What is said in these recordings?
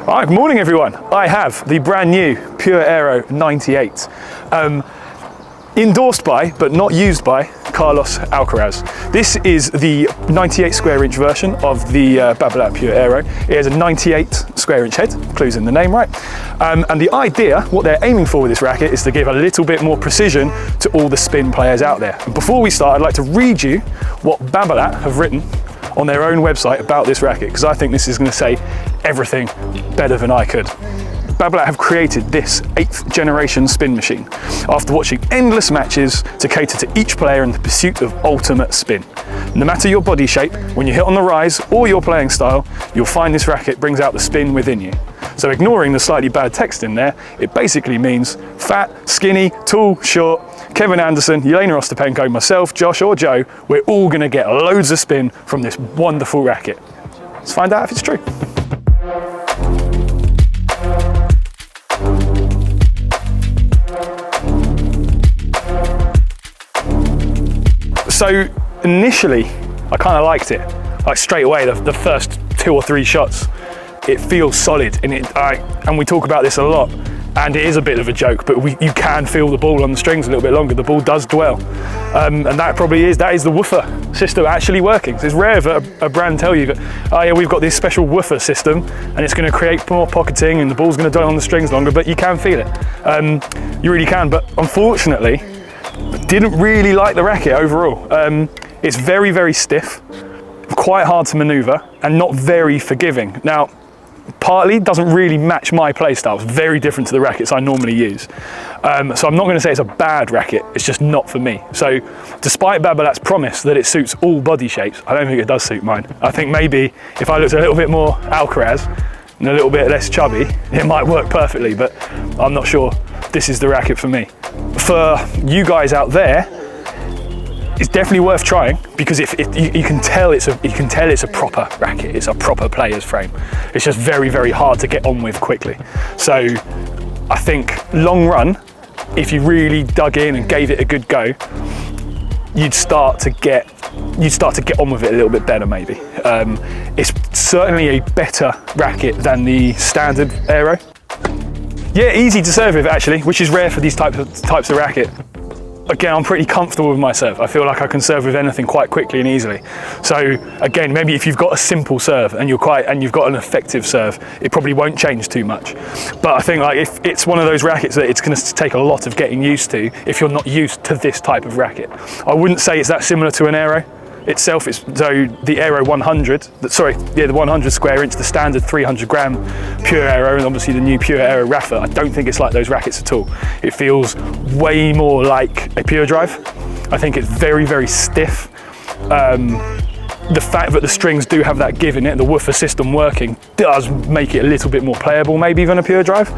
Good morning everyone. I have the brand new Pure Aero 98. Endorsed by, but not used by, Carlos Alcaraz. This is the 98 square inch version of the Babolat Pure Aero. It has a 98 square inch head, clues in the name, right? And the idea, what they're aiming for with this racket is to give a little bit more precision to all the spin players out there. And before we start, I'd like to read you what Babolat have written on their own website about this racket, because I think this is going to say everything better than I could. Babolat have created this 8th generation spin machine after watching endless matches to cater to each player in the pursuit of ultimate spin. No matter your body shape, when you hit on the rise or your playing style, you'll find this racket brings out the spin within you. So ignoring the slightly bad text in there, it basically means fat, skinny, tall, short, Kevin Anderson, Yelena Ostapenko, myself, Josh or Joe, we're all going to get loads of spin from this wonderful racket. Let's find out if it's true. So initially, I kind of liked it. Like straight away, the first 2 or 3 shots, it feels solid, and we talk about this a lot, and it is a bit of a joke, but you can feel the ball on the strings a little bit longer. The ball does dwell, and that is the woofer system actually working. So it's rare that a brand tell you that, oh yeah, we've got this special woofer system, and it's going to create more pocketing, and the ball's going to dwell on the strings longer, but you can feel it. You really can, but unfortunately, didn't really like the racket overall. It's very, very stiff, quite hard to maneuver, and not very forgiving. Now, partly doesn't really match my play style. It's very different to the rackets I normally use. So I'm not going to say it's a bad racket, it's just not for me. So despite Babolat's promise that it suits all body shapes, I don't think it does suit mine. I think maybe if I looked a little bit more Alcaraz and a little bit less chubby, it might work perfectly, but I'm not sure this is the racket for me. For you guys out there, it's definitely worth trying, because you can tell it's a proper racket. It's a proper player's frame. It's just very, very hard to get on with quickly. So I think long run, if you really dug in and gave it a good go, you'd start to get on with it a little bit better maybe. It's certainly a better racket than the standard Aero. Yeah, easy to serve with actually, which is rare for these types of racket. Again, I'm pretty comfortable with my serve. I feel like I can serve with anything quite quickly and easily. So again, maybe if you've got a simple serve and you've got an effective serve, it probably won't change too much. But I think like if it's one of those rackets that it's going to take a lot of getting used to if you're not used to this type of racket. I wouldn't say it's that similar to an Aero itself. So the Aero 100, the 100 square inch, the standard 300 gram Pure Aero, and obviously the new Pure Aero Rafa, I don't think it's like those rackets at all. It feels way more like a Pure Drive. I think it's very, very stiff. The fact that the strings do have that give in it, the woofer system working, does make it a little bit more playable maybe than a Pure Drive.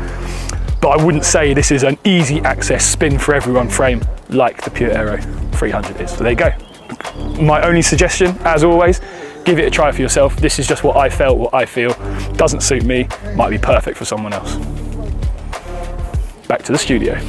But I wouldn't say this is an easy access spin for everyone frame like the Pure Aero 300 is. So there you go. My only suggestion, as always, give it a try for yourself. This is just what I felt, what I feel. Doesn't suit me, might be perfect for someone else. Back to the studio.